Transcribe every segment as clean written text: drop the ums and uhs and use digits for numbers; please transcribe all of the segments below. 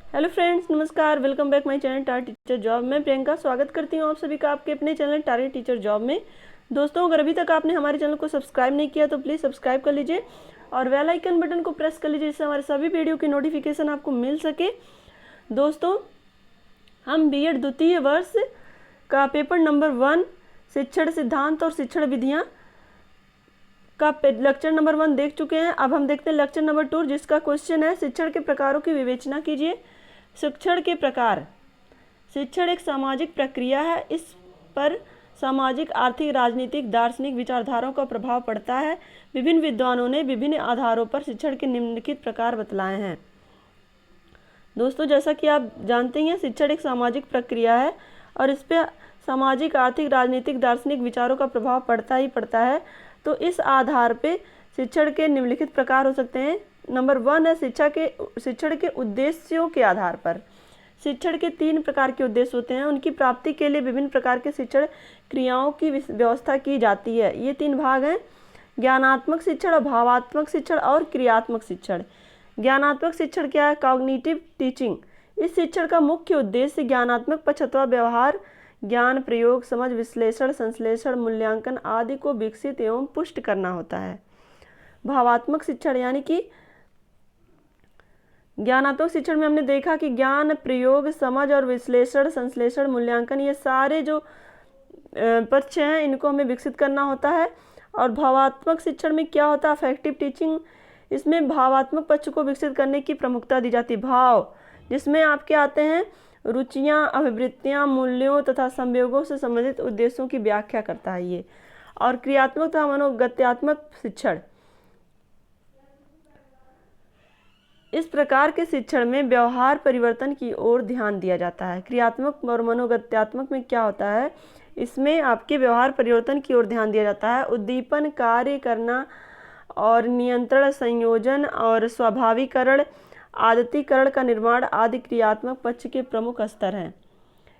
Hello friends, नमस्कार। Welcome back my channel target teacher job. मैं प्रियंका स्वागत करती हूँ आप सभी का आपके अपने चैनल टारगेट टीचर जॉब में। दोस्तों, अगर अभी तक आपने हमारे चैनल को सब्सक्राइब नहीं किया तो प्लीज़ सब्सक्राइब कर लीजिए और बेल आइकन बटन को प्रेस कर लीजिए, जिससे हमारे सभी वीडियो की नोटिफिकेशन आपको मिल सके। दोस्तों, हम बीएड द्वितीय वर्ष का पेपर नंबर 1 शिक्षण सिद्धांत और शिक्षण विधियाँ का लेक्चर नंबर 1 देख चुके हैं। अब हम देखते हैं लेक्चर नंबर 2, जिसका क्वेश्चन है शिक्षण के प्रकारों की विवेचना कीजिए। शिक्षण के प्रकार। शिक्षण एक सामाजिक प्रक्रिया है। इस पर सामाजिक, आर्थिक, राजनीतिक, दार्शनिक विचारधाराओं का प्रभाव पड़ता है। विभिन्न विद्वानों ने विभिन्न आधारों पर शिक्षण के निम्नलिखित प्रकार बतलाए हैं। दोस्तों, जैसा कि आप जानते हैं, शिक्षण एक सामाजिक प्रक्रिया है और इस पर सामाजिक, आर्थिक, राजनीतिक, दार्शनिक विचारों का प्रभाव पड़ता ही पड़ता है। तो इस आधार पे शिक्षण के निम्नलिखित प्रकार हो सकते हैं। नंबर 1 है शिक्षण के उद्देश्यों के आधार पर। शिक्षण के 3 प्रकार के उद्देश्य होते हैं। उनकी प्राप्ति के लिए विभिन्न प्रकार के शिक्षण क्रियाओं की व्यवस्था की जाती है। ये 3 भाग हैं: ज्ञानात्मक शिक्षण, भावात्मक शिक्षण और क्रियात्मक शिक्षण। ज्ञानात्मक शिक्षण क्या है? Cognitive teaching. इस शिक्षण का मुख्य उद्देश्य ज्ञानात्मक पक्ष अथवा व्यवहार, ज्ञान, प्रयोग, समझ, विश्लेषण, संश्लेषण, मूल्यांकन आदि को विकसित एवं पुष्ट करना होता है। भावात्मक शिक्षण यानी कि ज्ञानात्मक शिक्षण में हमने देखा कि ज्ञान, प्रयोग, समझ और विश्लेषण, संश्लेषण, मूल्यांकन, ये सारे जो पक्ष हैं इनको हमें विकसित करना होता है। और भावात्मक शिक्षण में क्या होता है? Affective teaching. इसमें भावात्मक पक्ष को विकसित करने की प्रमुखता दी जाती है। भाव, जिसमें आपके आते हैं रुचियाँ, अभिवृत्तियाँ, मूल्यों तथा संयोगों से संबंधित उद्देश्यों की व्याख्या करता है ये। और क्रियात्मक तथा मनोगत्यात्मक शिक्षण। इस प्रकार के शिक्षण में व्यवहार परिवर्तन की ओर ध्यान दिया जाता है। क्रियात्मक और मनोगत्यात्मक में क्या होता है? इसमें आपके व्यवहार परिवर्तन की ओर ध्यान दिया जाता है। उद्दीपन, कार्य करना और नियंत्रण, संयोजन और स्वाभाविकरण, आदतीकरण का निर्माण आदि क्रियात्मक पक्ष के प्रमुख स्तर हैं।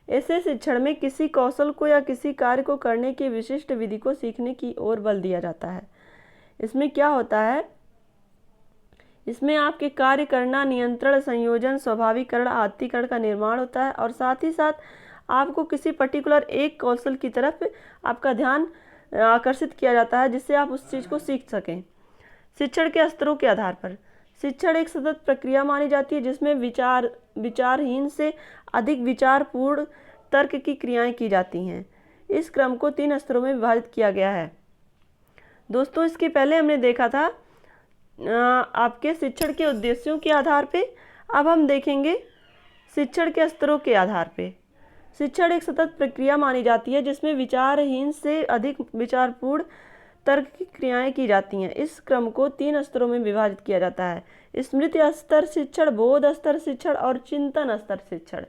ऐसे शिक्षण में किसी कौशल को या किसी कार्य को करने की विशिष्ट विधि को सीखने की ओर बल दिया जाता है। इसमें क्या होता है? इसमें आपके कार्य करना, नियंत्रण, संयोजन, स्वाभाविकरण, आदतीकरण का निर्माण होता है और साथ ही साथ आपको किसी पर्टिकुलर एक कौशल की तरफ आपका ध्यान आकर्षित किया जाता है, जिससे आप उस चीज़ को सीख सकें। शिक्षण के स्तरों के आधार पर शिक्षण एक सतत प्रक्रिया मानी जाती है, जिसमें विचारहीन से अधिक विचारपूर्ण तर्क की क्रियाएं की जाती हैं। इस क्रम को 3 स्तरों में विभाजित किया गया है। दोस्तों, इसके पहले हमने देखा था आपके शिक्षण के उद्देश्यों के आधार पे। अब हम देखेंगे शिक्षण के स्तरों के आधार पे। शिक्षण एक सतत प्रक्रिया मानी जाती है, जिसमें विचारहीन से अधिक विचारपूर्ण तर्क की क्रियाएं की जाती हैं। इस क्रम को 3 स्तरों में विभाजित किया जाता है: स्मृति स्तर शिक्षण, बोध स्तर शिक्षण और चिंतन स्तर शिक्षण।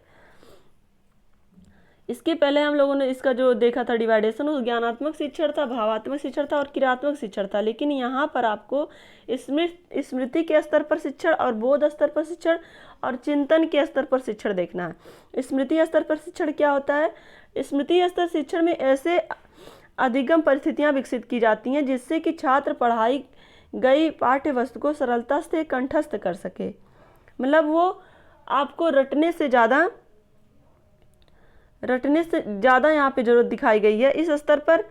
इसके पहले हम लोगों ने इसका जो देखा था डिवाइडेशन, उस ज्ञानात्मक शिक्षण था, भावात्मक शिक्षण था और क्रियात्मक शिक्षण था। लेकिन यहाँ पर आपको स्मृति के स्तर पर शिक्षण और बोध स्तर पर शिक्षण और चिंतन के स्तर पर शिक्षण देखना है। स्मृति स्तर पर शिक्षण क्या होता है? स्मृति स्तर शिक्षण में ऐसे अधिगम परिस्थितियाँ विकसित की जाती हैं जिससे कि छात्र पढ़ाई गई पाठ्य वस्तु को सरलता से कंठस्थ कर सके। मतलब वो आपको रटने से ज़्यादा यहाँ पे जरूरत दिखाई गई है। इस स्तर पर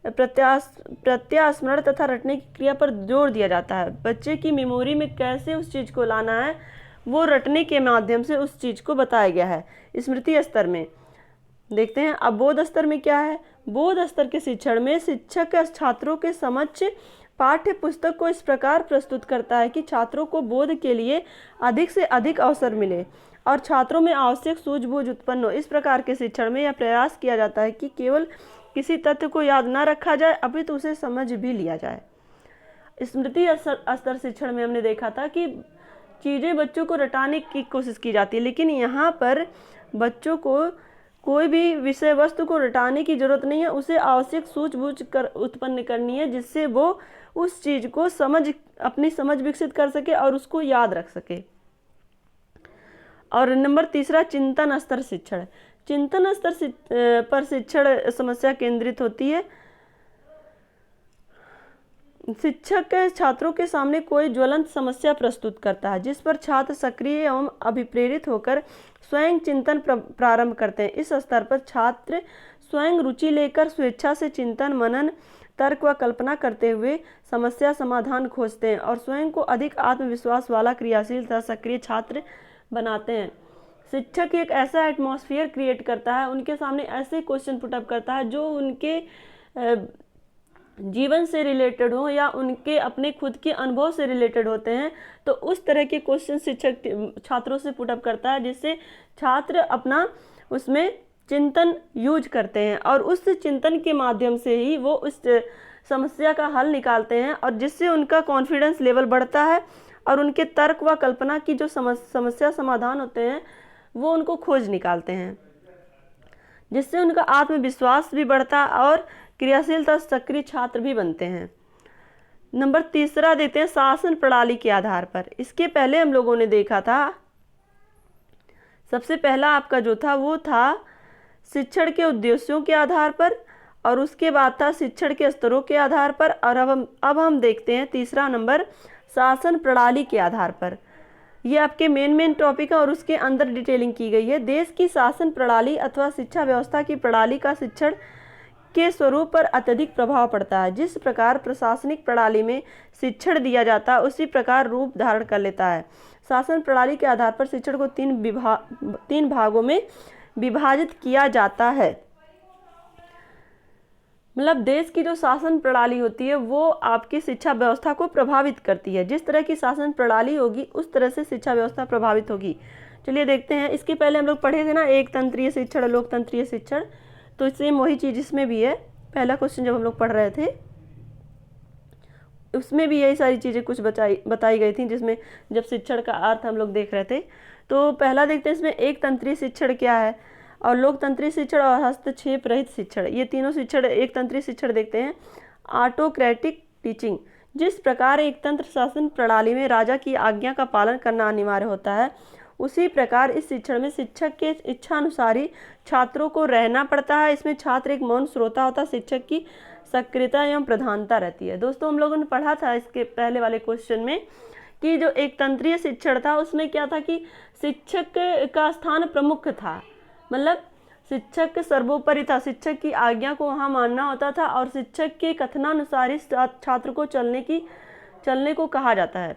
प्रत्यास्मरण तथा रटने की क्रिया पर जोर दिया जाता है। बच्चे की मेमोरी में कैसे उस चीज़ को लाना है, वो रटने के माध्यम से उस चीज़ को बताया गया है स्मृति स्तर में। देखते हैं अब बोध स्तर में क्या है। बोध स्तर के शिक्षण में शिक्षक छात्रों के समक्ष पाठ्य पुस्तक को इस प्रकार प्रस्तुत करता है कि छात्रों को बोध के लिए अधिक से अधिक अवसर मिले और छात्रों में आवश्यक सूझबूझ उत्पन्न हो। इस प्रकार के शिक्षण में यह प्रयास किया जाता है कि केवल किसी तथ्य को याद न रखा जाए, अपितु उसे समझ भी लिया जाए। स्मृति स्तर शिक्षण में हमने देखा था कि चीज़ें बच्चों को रटाने की कोशिश की जाती है, लेकिन यहाँ पर बच्चों को कोई भी विषय वस्तु को रटाने की जरूरत नहीं है, उसे आवश्यक सूझबूझ उत्पन्न करनी है, जिससे वो उस चीज़ को अपनी समझ विकसित कर सके और उसको याद रख सके। और नंबर 3 चिंतन स्तर शिक्षण। चिंतन स्तर पर शिक्षण समस्या केंद्रित होती है। शिक्षक छात्रों के सामने कोई ज्वलंत समस्या प्रस्तुत करता है जिस पर छात्र सक्रिय एवं अभिप्रेरित होकर स्वयं चिंतन प्रारंभ करते हैं। इस स्तर पर छात्र स्वयं रुचि लेकर स्वेच्छा से चिंतन, मनन, तर्क व कल्पना करते हुए समस्या समाधान खोजते हैं और स्वयं को अधिक आत्मविश्वास वाला, क्रियाशील तथा सक्रिय छात्र बनाते हैं। शिक्षक एक ऐसा एटमॉस्फेयर क्रिएट करता है, उनके सामने ऐसे क्वेश्चन पुटअप करता है जो उनके जीवन से रिलेटेड हो या उनके अपने खुद के अनुभव से रिलेटेड होते हैं। तो उस तरह के क्वेश्चन शिक्षक छात्रों से पुटअप करता है जिससे छात्र अपना उसमें चिंतन यूज करते हैं और उस चिंतन के माध्यम से ही वो उस समस्या का हल निकालते हैं और जिससे उनका कॉन्फिडेंस लेवल बढ़ता है और उनके तर्क व कल्पना की जो समस्या समाधान होते हैं वो उनको खोज निकालते हैं, जिससे उनका आत्मविश्वास भी बढ़ता है और क्रियाशीलता सक्रिय छात्र भी बनते हैं। नंबर तीसरा देते हैं शासन प्रणाली के आधार पर। इसके पहले हम लोगों ने देखा था, सबसे पहला आपका जो था वो था शिक्षण के उद्देश्यों के आधार पर और उसके बाद था शिक्षण के स्तरों के आधार पर और अब हम देखते हैं तीसरा नंबर शासन प्रणाली के आधार पर। ये आपके मेन टॉपिक है और उसके अंदर डिटेलिंग की गई है। देश की शासन प्रणाली अथवा शिक्षा व्यवस्था की प्रणाली का शिक्षण के स्वरूप पर अत्यधिक प्रभाव पड़ता है। जिस प्रकार प्रशासनिक प्रणाली में शिक्षण दिया जाता है उसी प्रकार रूप धारण कर लेता है। शासन प्रणाली के आधार पर शिक्षण को तीन भागों में विभाजित किया जाता है। मतलब देश की जो शासन प्रणाली होती है वो आपकी शिक्षा व्यवस्था को प्रभावित करती है। जिस तरह की शासन प्रणाली होगी उस तरह से शिक्षा व्यवस्था प्रभावित होगी। चलिए देखते हैं। इसके पहले हम लोग पढ़े थे ना, एक तंत्रीय शिक्षण, लोकतंत्रीय शिक्षण, तो सेम वही चीज़ इसमें भी है। पहला क्वेश्चन जब हम लोग पढ़ रहे थे उसमें भी यही सारी चीज़ें कुछ बताई गई थी, जिसमें जब शिक्षण का अर्थ हम लोग देख रहे थे। तो पहला देखते हैं इसमें एक तंत्रीय शिक्षण क्या है और लोकतंत्रीय शिक्षण और हस्तक्षेप रहित शिक्षण, ये तीनों शिक्षण। एक तंत्रीय शिक्षण देखते हैं ऑटोक्रेटिक टीचिंग। जिस प्रकार एक तंत्र शासन प्रणाली में राजा की आज्ञा का पालन करना अनिवार्य होता है उसी प्रकार इस शिक्षण में शिक्षक के इच्छानुसारी छात्रों को रहना पड़ता है। इसमें छात्र एक मौन श्रोता होता है, शिक्षक की सक्रियता एवं प्रधानता रहती है। दोस्तों हम लोगों ने पढ़ा था इसके पहले वाले क्वेश्चन में कि जो एक तंत्रीय शिक्षण था उसमें क्या था कि शिक्षक का स्थान प्रमुख था, मतलब शिक्षक सर्वोपरि था, शिक्षक की आज्ञा को वहाँ मानना होता था और शिक्षक के कथनानुसार ही छात्र को चलने को कहा जाता है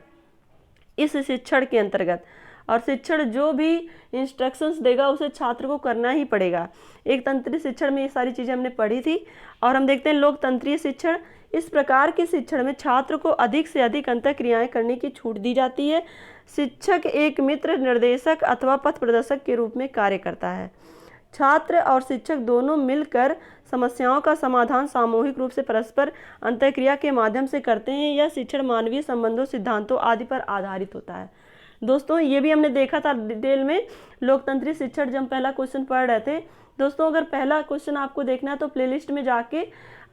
इस शिक्षण के अंतर्गत। और शिक्षण जो भी इंस्ट्रक्शंस देगा उसे छात्र को करना ही पड़ेगा। एक तंत्रीय शिक्षण में ये सारी चीज़ें हमने पढ़ी थी। और हम देखते हैं लोकतंत्रीय शिक्षण। इस प्रकार के शिक्षण में छात्र को अधिक से अधिक अंतःक्रियाएं करने की छूट दी जाती है। शिक्षक एक मित्र, निर्देशक अथवा पथ प्रदर्शक के रूप में कार्य करता है। छात्र और शिक्षक दोनों मिलकर समस्याओं का समाधान सामूहिक रूप से परस्पर अंतःक्रिया के माध्यम से करते हैं। यह शिक्षण मानवीय संबंधों, सिद्धांतों आदि पर आधारित होता है। दोस्तों ये भी हमने देखा था डिटेल में लोकतंत्रीय शिक्षण जब पहला क्वेश्चन पढ़ रहे थे। दोस्तों अगर पहला क्वेश्चन आपको देखना है तो प्लेलिस्ट में जाके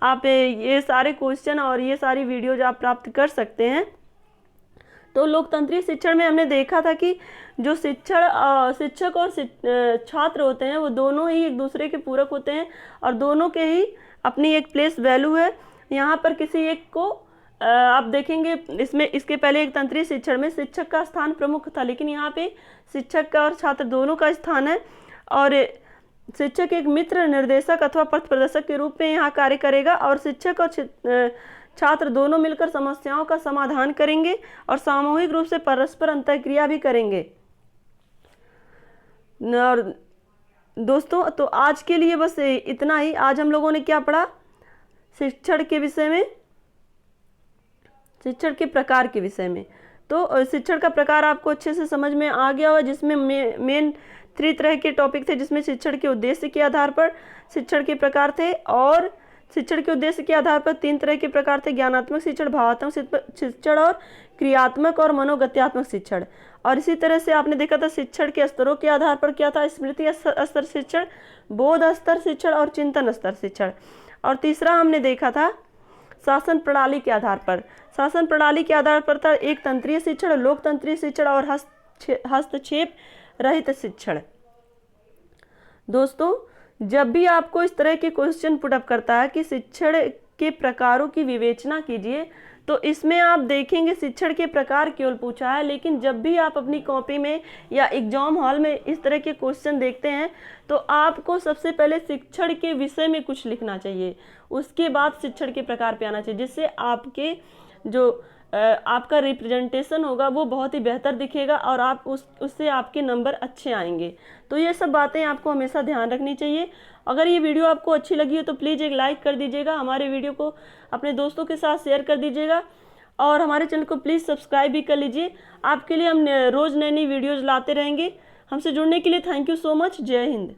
आप ये सारे क्वेश्चन और ये सारी वीडियोज आप प्राप्त कर सकते हैं। तो लोकतंत्रीय शिक्षण में हमने देखा था कि जो शिक्षक और छात्र होते हैं वो दोनों ही एक दूसरे के पूरक होते हैं और दोनों के ही अपनी एक प्लेस वैल्यू है। यहाँ पर किसी एक को आप देखेंगे इसमें, इसके पहले एक तंत्रीय शिक्षण में शिक्षक का स्थान प्रमुख था, लेकिन यहाँ पे शिक्षक का और छात्र दोनों का स्थान है और शिक्षक एक मित्र, निर्देशक अथवा पथ प्रदर्शक के रूप में यहाँ कार्य करेगा और शिक्षक और छात्र दोनों मिलकर समस्याओं का समाधान करेंगे और सामूहिक रूप से परस्पर अंतःक्रिया भी करेंगे। और दोस्तों तो आज के लिए बस इतना ही। आज हम लोगों ने क्या पढ़ा शिक्षण के विषय में, शिक्षण के प्रकार के विषय में। तो शिक्षण का प्रकार आपको अच्छे से समझ में आ गया होगा, जिसमें मेन 3 तरह के टॉपिक थे, जिसमें शिक्षण के उद्देश्य के आधार पर शिक्षण के प्रकार थे और शिक्षण के उद्देश्य के आधार पर 3 तरह के प्रकार थे, ज्ञानात्मक शिक्षण, भावात्मक शिक्षण और क्रियात्मक और मनोगत्यात्मक शिक्षण। और इसी तरह से आपने देखा था शिक्षण के स्तरों के आधार पर क्या था, स्मृति स्तर शिक्षण, बोध स्तर शिक्षण और चिंतन स्तर शिक्षण। और तीसरा हमने देखा था शासन प्रणाली के आधार पर। शासन प्रणाली के आधार पर था एक तंत्रीय शिक्षण, लोकतंत्रीय शिक्षण और हस्तक्षेप रहित शिक्षण। दोस्तों जब भी आपको इस तरह के क्वेश्चन पुटअप करता है कि शिक्षण के प्रकारों की विवेचना कीजिए, तो इसमें आप देखेंगे शिक्षण के प्रकार केवल पूछा है, लेकिन जब भी आप अपनी कॉपी में या एग्जाम हॉल में इस तरह के क्वेश्चन देखते हैं तो आपको सबसे पहले शिक्षण के विषय में कुछ लिखना चाहिए, उसके बाद शिक्षण के प्रकार पे आना चाहिए, जिससे आपके जो आपका रिप्रेजेंटेशन होगा वो बहुत ही बेहतर दिखेगा और आप उससे आपके नंबर अच्छे आएंगे। तो ये सब बातें आपको हमेशा ध्यान रखनी चाहिए। अगर ये वीडियो आपको अच्छी लगी हो तो प्लीज़ एक लाइक कर दीजिएगा, हमारे वीडियो को अपने दोस्तों के साथ शेयर कर दीजिएगा और हमारे चैनल को प्लीज़ सब्सक्राइब भी कर लीजिए। आपके लिए हम रोज़ नई नई वीडियोज़ लाते रहेंगे। हमसे जुड़ने के लिए थैंक यू सो मच। जय हिंद।